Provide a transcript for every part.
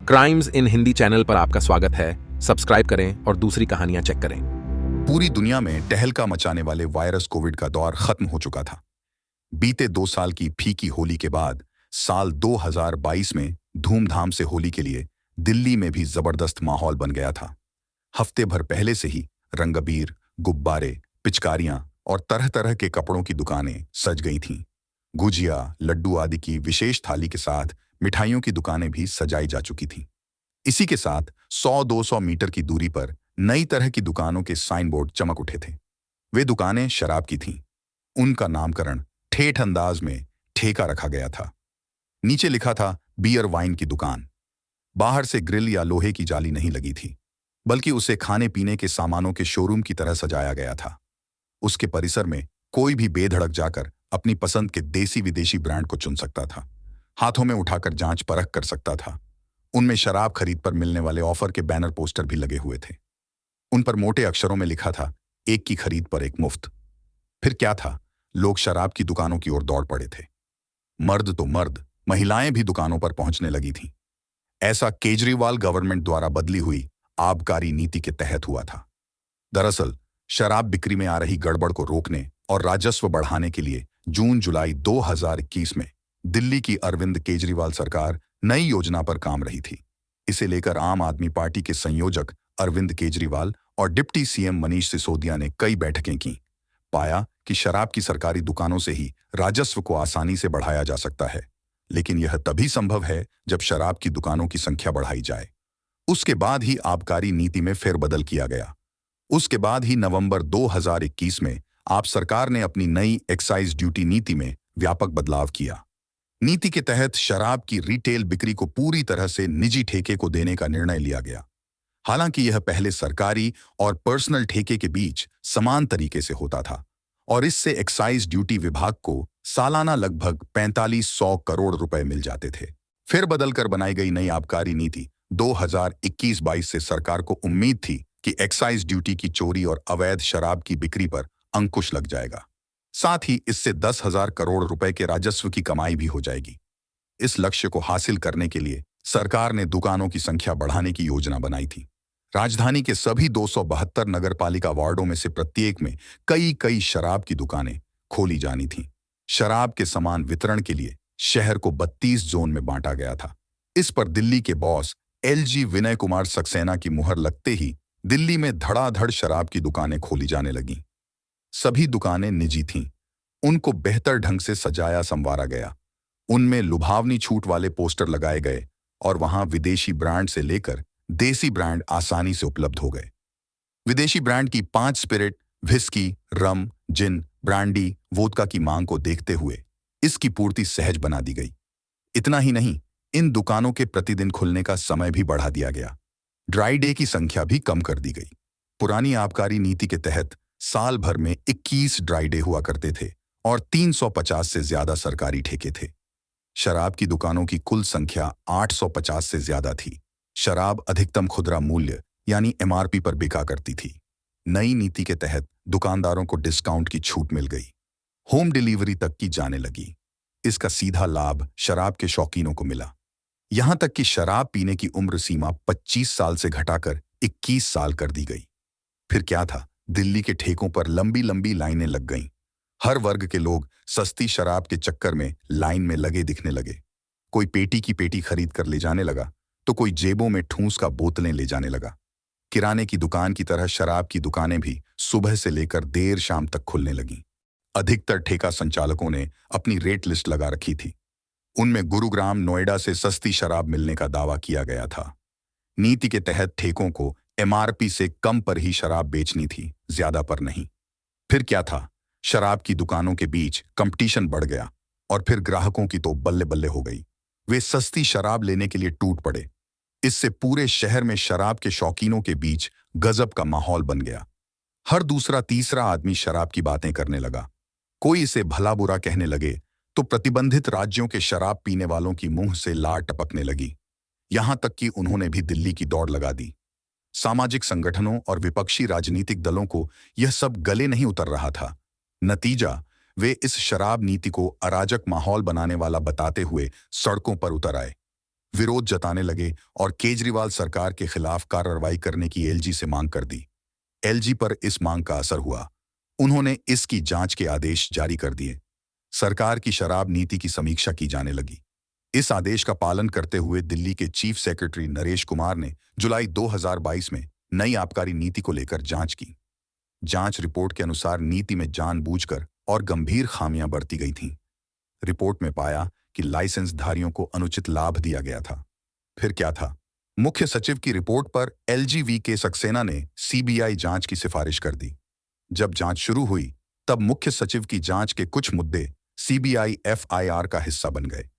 Crimes इन Hindi channel पर आपका स्वागत है। सब्सक्राइब करें और दूसरी कहानियां चेक करें। पूरी दुनिया में तहलका मचाने वाले वायरस कोविड का दौर खत्म हो चुका था। बीते 2 साल की फीकी होली के बाद साल 2022 में धूमधाम से होली के लिए दिल्ली में भी जबरदस्त माहौल बन गया था। हफ्ते भर पहले से ही रंग-अबीर, गुब्बारे, पिचकारियां और तरह तरह के कपड़ों की दुकानें सज गई थीं। गुजिया, लड्डू आदि की विशेष थाली के साथ मिठाइयों की दुकानें भी सजाई जा चुकी थीं। इसी के साथ 100-200 मीटर की दूरी पर नई तरह की दुकानों के साइन बोर्ड चमक उठे थे। वे दुकानें शराब की थीं। उनका नामकरण ठेठ अंदाज में ठेका रखा गया था। नीचे लिखा था बियर वाइन की दुकान। बाहर से ग्रिल या लोहे की जाली नहीं लगी थी, बल्कि उसे खाने पीने के सामानों के शोरूम की तरह सजाया गया था। उसके परिसर में कोई भी बेधड़क जाकर अपनी पसंद के देसी विदेशी ब्रांड को चुन सकता था, हाथों में उठाकर जांच परख कर सकता था। उनमें शराब खरीद पर मिलने वाले ऑफर के बैनर पोस्टर भी लगे हुए थे। उन पर मोटे अक्षरों में लिखा था, एक की खरीद पर एक मुफ्त। फिर क्या था, लोग शराब की दुकानों की ओर दौड़ पड़े थे। मर्द तो मर्द, महिलाएं भी दुकानों पर पहुंचने लगी थीं। ऐसा केजरीवाल गवर्नमेंट द्वारा बदली हुई आबकारी नीति के तहत हुआ था। दरअसल शराब बिक्री में आ रही गड़बड़ को रोकने और राजस्व बढ़ाने के लिए जून-जुलाई 2021 में दिल्ली की अरविंद केजरीवाल सरकार नई योजना पर काम रही थी। इसे लेकर आम आदमी पार्टी के संयोजक अरविंद केजरीवाल और डिप्टी सीएम मनीष सिसोदिया ने कई बैठकें की। पाया कि शराब की सरकारी दुकानों से ही राजस्व को आसानी से बढ़ाया जा सकता है, लेकिन यह तभी संभव है जब शराब की दुकानों की संख्या बढ़ाई जाए। उसके बाद ही आबकारी नीति में फेरबदल किया गया। उसके बाद ही नवंबर 2021 में आप सरकार ने अपनी नई एक्साइज ड्यूटी नीति में व्यापक बदलाव किया। नीति के तहत शराब की रिटेल बिक्री को पूरी तरह से निजी ठेके को देने का निर्णय लिया गया। हालांकि यह पहले सरकारी और पर्सनल ठेके के बीच समान तरीके से होता था और इससे एक्साइज ड्यूटी विभाग को सालाना लगभग 4500 करोड़ रुपए मिल जाते थे। फिर बदलकर बनाई गई नई आबकारी नीति 2021-22 से सरकार को उम्मीद थी कि एक्साइज ड्यूटी की चोरी और अवैध शराब की बिक्री पर अंकुश लग जाएगा। साथ ही इससे 10,000 करोड़ रुपए के राजस्व की कमाई भी हो जाएगी। इस लक्ष्य को हासिल करने के लिए सरकार ने दुकानों की संख्या बढ़ाने की योजना बनाई थी। राजधानी के सभी 272 नगरपालिका वार्डों में से प्रत्येक में कई शराब की दुकानें खोली जानी थीं। शराब के समान वितरण के लिए शहर को 32 जोन में बांटा गया था। इस पर दिल्ली के बॉस एलजी विनय कुमार सक्सेना की मुहर लगते ही दिल्ली में धड़ाधड़ शराब की दुकानें खोली जाने लगीं। सभी दुकानें निजी थीं। उनको बेहतर ढंग से सजाया संवारा गया। उनमें लुभावनी छूट वाले पोस्टर लगाए गए और वहां विदेशी ब्रांड से लेकर देसी ब्रांड आसानी से उपलब्ध हो गए। विदेशी ब्रांड की 5 स्पिरिट, व्हिस्की, रम, जिन, ब्रांडी, वोदका की मांग को देखते हुए इसकी पूर्ति सहज बना दी गई। इतना ही नहीं, इन दुकानों के प्रतिदिन खुलने का समय भी बढ़ा दिया गया। ड्राई डे की संख्या भी कम कर दी गई। पुरानी आबकारी नीति के तहत साल भर में 21 ड्राई डे हुआ करते थे और 350 से ज्यादा सरकारी ठेके थे। शराब की दुकानों की कुल संख्या 850 से ज्यादा थी। शराब अधिकतम खुदरा मूल्य यानी एमआरपी पर बिका करती थी। नई नीति के तहत दुकानदारों को डिस्काउंट की छूट मिल गई। होम डिलीवरी तक की जाने लगी। इसका सीधा लाभ शराब के शौकीनों को मिला। यहां तक कि शराब पीने की उम्र सीमा 25 साल से घटाकर 21 साल कर दी गई। फिर क्या था, दिल्ली के ठेकों पर लंबी लंबी लाइनें लग गईं। हर वर्ग के लोग सस्ती शराब के चक्कर में लाइन में लगे दिखने लगे। कोई पेटी की पेटी खरीद कर ले जाने लगा, तो कोई जेबों में ठूंस का बोतलें ले जाने लगा। किराने की दुकान की तरह शराब की दुकानें भी सुबह से लेकर देर शाम तक खुलने लगीं। अधिकतर ठेका संचालकों ने अपनी रेट लिस्ट लगा रखी थी। उनमें गुरुग्राम, नोएडा से सस्ती शराब मिलने का दावा किया गया था। नीति के तहत ठेकों को एमआरपी से कम पर ही शराब बेचनी थी, ज्यादा पर नहीं। फिर क्या था, शराब की दुकानों के बीच कंपटीशन बढ़ गया और फिर ग्राहकों की तो बल्ले बल्ले हो गई। वे सस्ती शराब लेने के लिए टूट पड़े। इससे पूरे शहर में शराब के शौकीनों के बीच गजब का माहौल बन गया। हर दूसरा तीसरा आदमी शराब की बातें करने लगा। कोई इसे भला बुरा कहने लगे तो प्रतिबंधित राज्यों के शराब पीने वालों की मुंह से लार टपकने लगी। यहां तक कि उन्होंने भी दिल्ली की दौड़ लगा दी। सामाजिक संगठनों और विपक्षी राजनीतिक दलों को यह सब गले नहीं उतर रहा था। नतीजा, वे इस शराब नीति को अराजक माहौल बनाने वाला बताते हुए सड़कों पर उतर आए। विरोध जताने लगे और केजरीवाल सरकार के खिलाफ कार्रवाई करने की एलजी से मांग कर दी। एलजी पर इस मांग का असर हुआ। उन्होंने इसकी जांच के आदेश जारी कर दिए। सरकार की शराब नीति की समीक्षा की जाने लगी। इस आदेश का पालन करते हुए दिल्ली के चीफ सेक्रेटरी नरेश कुमार ने जुलाई 2022 में नई आबकारी नीति को लेकर जांच की। जांच रिपोर्ट के अनुसार नीति में जानबूझकर और गंभीर खामियां बरती गई थीं। रिपोर्ट में पाया कि लाइसेंसधारियों को अनुचित लाभ दिया गया था। फिर क्या था? मुख्य सचिव की रिपोर्ट पर एलजी के सक्सेना ने सीबीआई जांच की सिफारिश कर दी। जब जांच शुरू हुई तब मुख्य सचिव की जांच के कुछ मुद्दे सीबीआई एफआईआर का हिस्सा बन गए।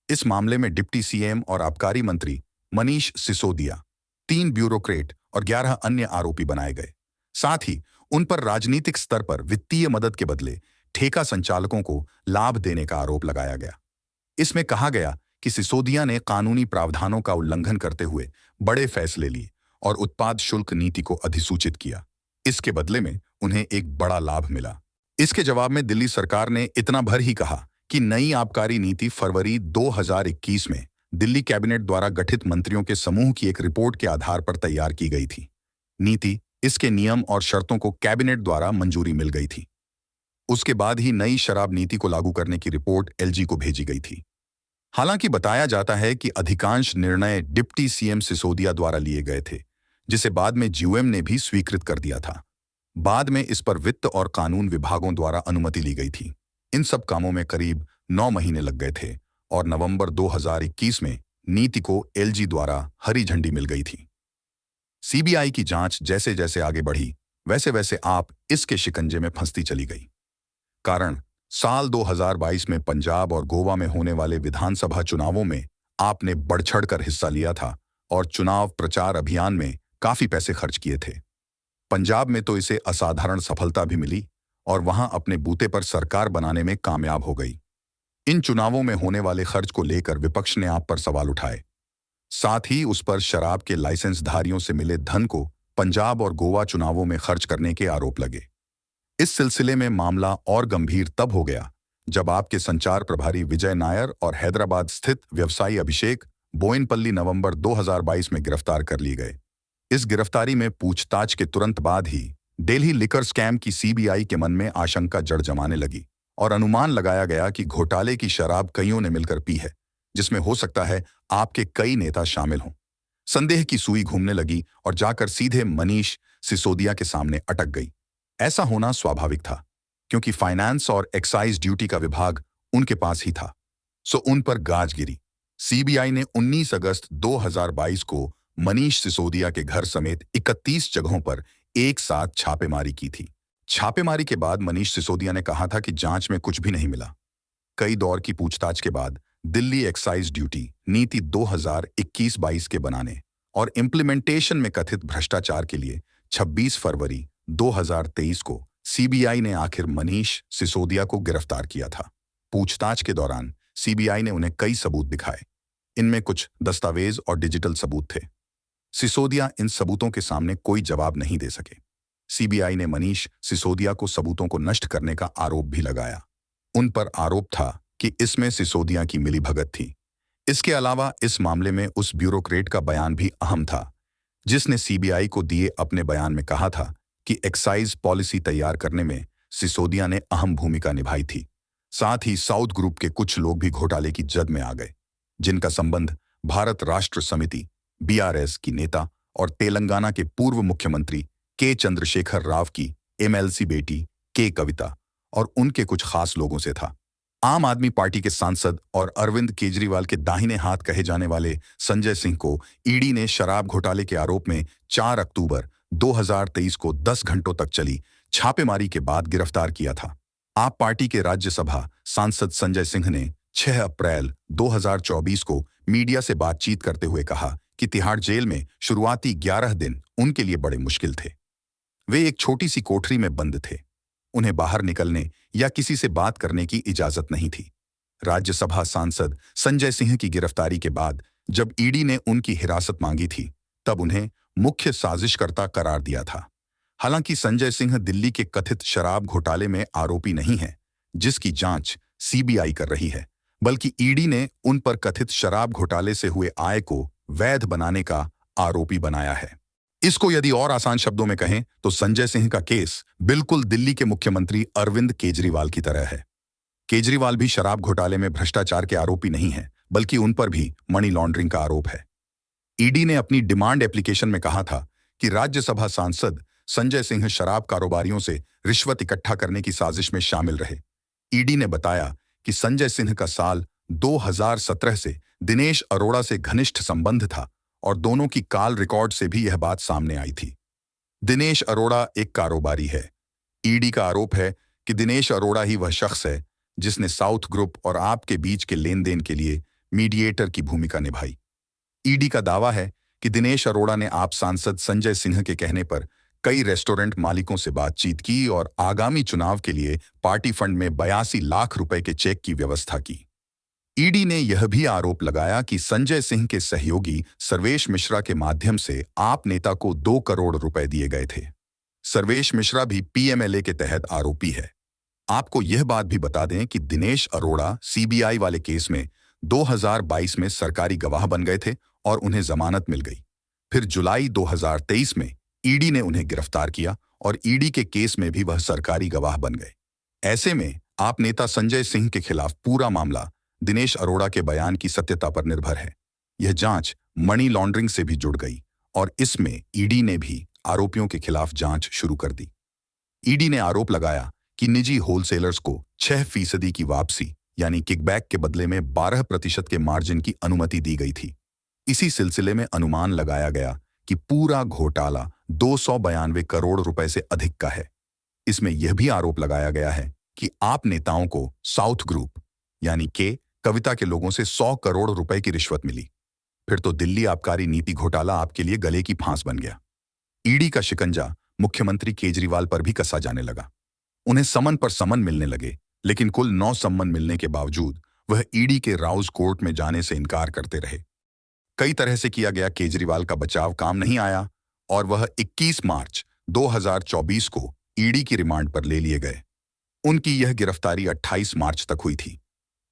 इस मामले में डिप्टी सीएम और आबकारी मंत्री मनीष सिसोदिया, 3 ब्यूरोक्रेट और 11 अन्य आरोपी बनाए गए। साथ ही उन पर राजनीतिक स्तर पर वित्तीय मदद के बदले ठेका संचालकों को लाभ देने का आरोप लगाया गया। इसमें कहा गया कि सिसोदिया ने कानूनी प्रावधानों का उल्लंघन करते हुए बड़े फैसले लिए और उत्पाद शुल्क नीति को अधिसूचित किया। इसके बदले में उन्हें एक बड़ा लाभ मिला। इसके जवाब में दिल्ली सरकार ने इतना भर ही कहा कि नई आबकारी नीति फरवरी 2021 में दिल्ली कैबिनेट द्वारा गठित मंत्रियों के समूह की एक रिपोर्ट के आधार पर तैयार की गई थी। नीति, इसके नियम और शर्तों को कैबिनेट द्वारा मंजूरी मिल गई थी। उसके बाद ही नई शराब नीति को लागू करने की रिपोर्ट एलजी को भेजी गई थी। हालांकि बताया जाता है कि अधिकांश निर्णय डिप्टी सीएम सिसोदिया द्वारा लिए गए थे, जिसे बाद में जीओएम ने भी स्वीकृत कर दिया था। बाद में इस पर वित्त और कानून विभागों द्वारा अनुमति ली गई थी। इन सब कामों में करीब 9 महीने लग गए थे और नवंबर 2021 में नीति को एलजी द्वारा हरी झंडी मिल गई थी। सीबीआई की जांच जैसे जैसे आगे बढ़ी, वैसे वैसे आप इसके शिकंजे में फंसती चली गई। कारण, साल 2022 में पंजाब और गोवा में होने वाले विधानसभा चुनावों में आपने बढ़-चढ़कर हिस्सा लिया था और चुनाव प्रचार अभियान में काफी पैसे खर्च किए थे। पंजाब में तो इसे असाधारण सफलता भी मिली और वहां अपने बूते पर सरकार बनाने में कामयाब हो गई। इन चुनावों में होने वाले खर्च को लेकर विपक्ष ने आप पर सवाल उठाए। साथ ही उस पर शराब के लाइसेंसधारियों से मिले धन को पंजाब और गोवा चुनावों में खर्च करने के आरोप लगे। इस सिलसिले में मामला और गंभीर तब हो गया जब आपके संचार प्रभारी विजय नायर और हैदराबाद स्थित व्यवसायी अभिषेक बोयनपल्ली नवंबर 2022 में गिरफ्तार कर लिए गए। इस गिरफ्तारी में पूछताछ के तुरंत बाद ही दिल्ली लिकर स्कैम की सीबीआई के मन में आशंका जड़ जमाने लगी और अनुमान लगाया गया कि घोटाले की शराब कईयों ने मिलकर पी है, जिसमें हो सकता है आपके कई नेता शामिल हों। संदेह की सुई घूमने लगी और जाकर सीधे मनीष सिसोदिया के सामने अटक गई। ऐसा होना स्वाभाविक था, क्योंकि फाइनेंस और एक्साइज ड्यूटी का विभाग उनके पास ही था। सो उन पर गाज गिरी। सीबीआई ने 19 अगस्त 2022 को मनीष सिसोदिया के घर समेत 31 जगहों पर एक साथ छापेमारी की थी। छापेमारी के बाद मनीष सिसोदिया ने कहा था कि जांच में कुछ भी नहीं मिला। कई दौर की पूछताछ के बाद दिल्ली एक्साइज ड्यूटी नीति 2021-22 के बनाने और इम्प्लीमेंटेशन में कथित भ्रष्टाचार के लिए 26 फरवरी 2023 को सीबीआई ने आखिर मनीष सिसोदिया को गिरफ्तार किया था। पूछताछ के दौरान सीबीआई ने उन्हें कई सबूत दिखाए। इनमें कुछ दस्तावेज और डिजिटल सबूत थे। सिसोदिया इन सबूतों के सामने कोई जवाब नहीं दे सके। सीबीआई ने मनीष सिसोदिया को सबूतों को नष्ट करने का आरोप भी लगाया। उन पर आरोप था कि इसमें सिसोदिया की मिलीभगत थी। इसके अलावा इस मामले में उस ब्यूरोक्रेट का बयान भी अहम था, जिसने सीबीआई को दिए अपने बयान में कहा था कि एक्साइज पॉलिसी तैयार करने में सिसोदिया ने अहम भूमिका निभाई थी। साथ ही साउथ ग्रुप के कुछ लोग भी घोटाले की जद में आ गए, जिनका संबंध भारत राष्ट्र समिति बीआरएस की नेता और तेलंगाना के पूर्व मुख्यमंत्री के चंद्रशेखर राव की एमएलसी बेटी के कविता और उनके कुछ खास लोगों से था। आम आदमी पार्टी के सांसद और अरविंद केजरीवाल के दाहिने हाथ कहे जाने वाले संजय सिंह को ईडी ने शराब घोटाले के आरोप में 4 अक्टूबर 2023 को 10 घंटों तक चली छापेमारी के बाद गिरफ्तार किया था। आप पार्टी के राज्यसभा सांसद संजय सिंह ने 6 अप्रैल 2024 को मीडिया से बातचीत करते हुए कहा कि तिहाड़ जेल में शुरुआती 11 दिन उनके लिए बड़े मुश्किल थे। वे एक छोटी सी कोठरी में बंद थे। उन्हें बाहर निकलने या किसी से बात करने की इजाजत नहीं थी। राज्यसभा सांसद संजय सिंह की गिरफ्तारी के बाद जब ईडी ने उनकी हिरासत मांगी थी, तब उन्हें मुख्य साजिशकर्ता करार दिया था। हालांकि संजय सिंह दिल्ली के कथित शराब घोटाले में आरोपी नहीं है, जिसकी जांच सीबीआई कर रही है, बल्कि ईडी ने उन पर कथित शराब घोटाले से हुए आय को वैध बनाने का आरोपी बनाया है। इसको यदि और आसान शब्दों में कहें तो संजय सिंह का केस बिल्कुल दिल्ली के मुख्यमंत्री अरविंद केजरीवाल की तरह है। केजरीवाल भी शराब घोटाले में भ्रष्टाचार के आरोपी नहीं है, बल्कि उन पर भी मनी लॉन्ड्रिंग का आरोप है। ईडी ने अपनी डिमांड एप्लीकेशन में कहा था कि राज्यसभा सांसद संजय सिंह शराब कारोबारियों से रिश्वत इकट्ठा करने की साजिश में शामिल रहे। ईडी ने बताया कि संजय सिंह का साल 2017 से दिनेश अरोड़ा से घनिष्ठ संबंध था और दोनों की कॉल रिकॉर्ड से भी यह बात सामने आई थी। दिनेश अरोड़ा एक कारोबारी है। ईडी का आरोप है कि दिनेश अरोड़ा ही वह शख्स है जिसने साउथ ग्रुप और आप के बीच के लेन देन के लिए मीडिएटर की भूमिका निभाई। ईडी का दावा है कि दिनेश अरोड़ा ने आप सांसद संजय सिंह के कहने पर कई रेस्टोरेंट मालिकों से बातचीत की और आगामी चुनाव के लिए पार्टी फंड में 82 लाख रुपए के चेक की व्यवस्था की। ईडी ने यह भी आरोप लगाया कि संजय सिंह के सहयोगी सर्वेश मिश्रा के माध्यम से आप नेता को 2 करोड़ रुपए दिए गए थे। सर्वेश मिश्रा भी पीएमएलए के तहत आरोपी है। आपको यह बात भी बता दें कि दिनेश अरोड़ा सीबीआई वाले केस में 2022 में सरकारी गवाह बन गए थे और उन्हें जमानत मिल गई। फिर जुलाई 2023 में ईडी ने उन्हें गिरफ्तार किया और ईडी के केस में भी वह सरकारी गवाह बन गए। ऐसे में आप नेता संजय सिंह के खिलाफ पूरा मामला दिनेश अरोड़ा के बयान की सत्यता पर निर्भर है। यह जांच मनी लॉन्ड्रिंग से भी जुड़ गई और इसमें ईडी ने भी आरोपियों के खिलाफ जांच शुरू कर दी। ईडी ने आरोप लगाया कि निजी होलसेलर्स को 6% की वापसी यानी किकबैक के बदले में 12% के मार्जिन की अनुमति दी गई थी। इसी सिलसिले में अनुमान लगाया गया कि पूरा घोटाला 292 करोड़ रुपए से अधिक का है। इसमें यह भी आरोप लगाया गया है कि आप नेताओं को साउथ ग्रुप यानी के कविता के लोगों से 100 करोड़ रुपए की रिश्वत मिली। फिर तो दिल्ली आबकारी नीति घोटाला आपके लिए गले की फांस बन गया। ईडी का शिकंजा मुख्यमंत्री केजरीवाल पर भी कसा जाने लगा। उन्हें समन पर समन मिलने लगे, लेकिन कुल 9 सम्मन मिलने के बावजूद वह ईडी के राउज कोर्ट में जाने से इनकार करते रहे। कई तरह से किया गया केजरीवाल का बचाव काम नहीं आया और वह 21 मार्च 2024 को ईडी की रिमांड पर ले लिए गए। उनकी यह गिरफ्तारी 28 मार्च तक हुई थी।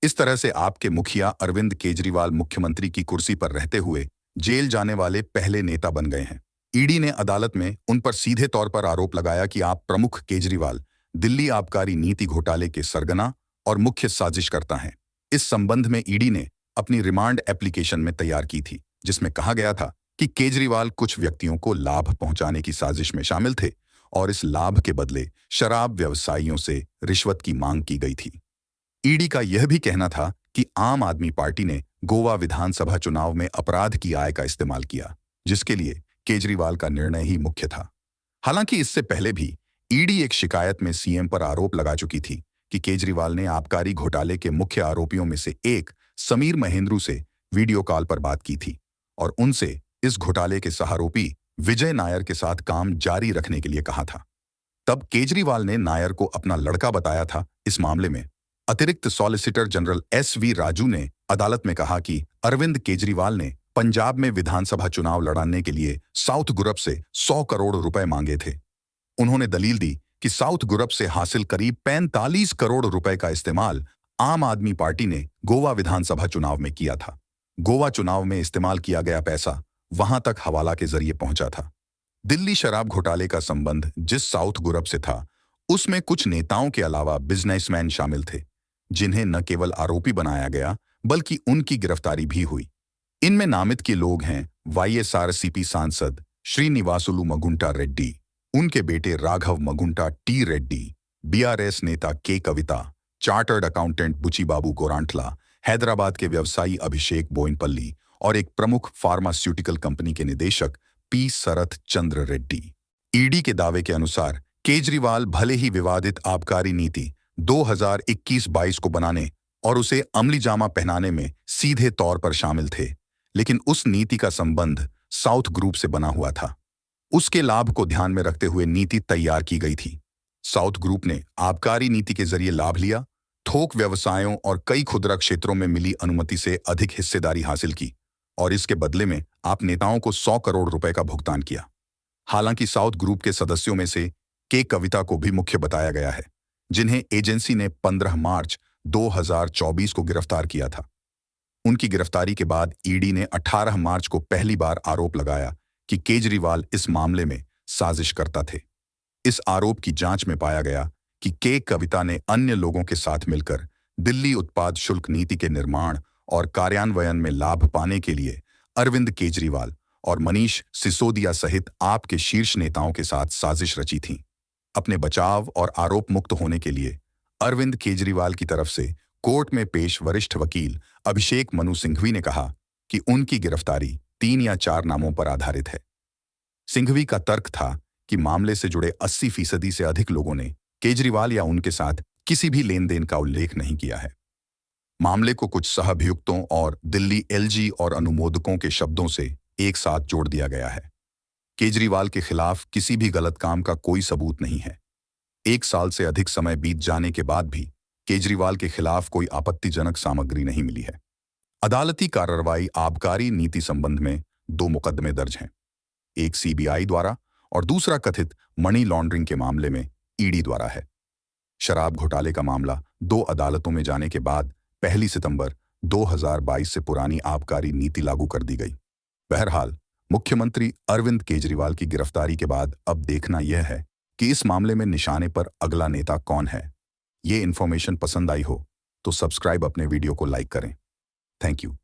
इस तरह से आपके मुखिया अरविंद केजरीवाल मुख्यमंत्री की कुर्सी पर रहते हुए जेल जाने वाले पहले नेता बन गए हैं। ईडी ने अदालत में उन पर सीधे तौर पर आरोप लगाया कि आप प्रमुख केजरीवाल दिल्ली आबकारी नीति घोटाले के सरगना और मुख्य साजिशकर्ता हैं। इस संबंध में ईडी ने अपनी रिमांड एप्लीकेशन में तैयार की थी, जिसमें कहा गया था कि केजरीवाल कुछ व्यक्तियों को लाभ पहुंचाने की साजिश में शामिल थे और इस लाभ के बदले शराब व्यवसायियों से रिश्वत की मांग की गई थी। ईडी का यह भी कहना था कि आम आदमी पार्टी ने गोवा विधानसभा चुनाव में अपराध की आय का इस्तेमाल किया, जिसके लिए केजरीवाल का निर्णय ही मुख्य था। हालांकि इससे पहले भी ईडी एक शिकायत में सीएम पर आरोप लगा चुकी थी कि केजरीवाल ने आबकारी घोटाले के मुख्य आरोपियों में से एक समीर महेंद्रू से वीडियो कॉल पर बात की थी और उनसे इस घोटाले के सहारोपी विजय नायर के साथ काम जारी रखने के लिए कहा था। तब केजरीवाल ने नायर को अपना लड़का बताया था। इस मामले में अतिरिक्त सॉलिसिटर जनरल SV राजू ने अदालत में कहा कि अरविंद केजरीवाल ने पंजाब में विधानसभा चुनाव लड़ाने के लिए साउथ ग्रुप से 100 करोड़ रुपए मांगे थे। उन्होंने दलील दी कि साउथ ग्रुप से हासिल करीब 45 करोड़ रुपए का इस्तेमाल आम आदमी पार्टी ने गोवा विधानसभा चुनाव में किया था। गोवा चुनाव में इस्तेमाल किया गया पैसा वहां तक हवाला के जरिए पहुंचा था। दिल्ली शराब घोटाले का संबंध जिस साउथ ग्रुप से था, उसमें कुछ नेताओं के अलावा बिजनेसमैन शामिल थे, जिन्हें न केवल आरोपी बनाया गया बल्कि उनकी गिरफ्तारी भी हुई। इनमें नामित के लोग हैं YSRCP सांसद श्रीनिवासुलु मगुंटा रेड्डी, उनके बेटे राघव मगुंटा टी रेड्डी, BRS नेता के कविता, चार्टर्ड अकाउंटेंट बुचिबाबू गोरांटला, हैदराबाद के व्यवसायी अभिषेक बोइनपल्ली और एक प्रमुख फार्मास्यूटिकल कंपनी के निदेशक P सरथ चंद्र रेड्डी। ईडी के दावे के अनुसार केजरीवाल भले ही विवादित आबकारी नीति 2021-22 को बनाने और उसे अमली जामा पहनाने में सीधे तौर पर शामिल थे, लेकिन उस नीति का संबंध साउथ ग्रुप से बना हुआ था। उसके लाभ को ध्यान में रखते हुए नीति तैयार की गई थी। साउथ ग्रुप ने आबकारी नीति के जरिए लाभ लिया, थोक व्यवसायों और कई खुदरा क्षेत्रों में मिली अनुमति से अधिक हिस्सेदारी हासिल की और इसके बदले में आप नेताओं को 100 करोड़ रुपए का भुगतान किया। हालांकि साउथ ग्रुप के सदस्यों में से के कविता को भी मुख्य बताया गया है, जिन्हें एजेंसी ने 15 मार्च 2024 को गिरफ्तार किया था। उनकी गिरफ्तारी के बाद ईडी ने 18 मार्च को पहली बार आरोप लगाया कि केजरीवाल इस मामले में साजिश करता थे। इस आरोप की जांच में पाया गया कि के कविता ने अन्य लोगों के साथ मिलकर दिल्ली उत्पाद शुल्क नीति के निर्माण और कार्यान्वयन में लाभ पाने के लिए अरविंद केजरीवाल और मनीष सिसोदिया सहित आप के शीर्ष नेताओं के साथ साजिश रची थी। अपने बचाव और आरोप मुक्त होने के लिए अरविंद केजरीवाल की तरफ से कोर्ट में पेश वरिष्ठ वकील अभिषेक मनु सिंघवी ने कहा कि उनकी गिरफ्तारी 3 या 4 नामों पर आधारित है। सिंघवी का तर्क था कि मामले से जुड़े 80% से अधिक लोगों ने केजरीवाल या उनके साथ किसी भी लेन देन का उल्लेख नहीं किया है। मामले को कुछ सहअभियुक्तों और दिल्ली एलजी और अनुमोदकों के शब्दों से एक साथ जोड़ दिया गया है। केजरीवाल के खिलाफ किसी भी गलत काम का कोई सबूत नहीं है। 1 साल से अधिक समय बीत जाने के बाद भी केजरीवाल के खिलाफ कोई आपत्तिजनक सामग्री नहीं मिली है। अदालती कार्रवाई आबकारी नीति संबंध में 2 मुकदमे दर्ज हैं, एक सीबीआई द्वारा और दूसरा कथित मनी लॉन्ड्रिंग के मामले में ईडी द्वारा है। शराब घोटाले का मामला 2 अदालतों में जाने के बाद 1 सितंबर 2022 से पुरानी आबकारी नीति लागू कर दी गई। बहरहाल, मुख्यमंत्री अरविंद केजरीवाल की गिरफ्तारी के बाद अब देखना यह है कि इस मामले में निशाने पर अगला नेता कौन है। ये इन्फॉर्मेशन पसंद आई हो तो सब्सक्राइब अपने वीडियो को लाइक करें। Thank you.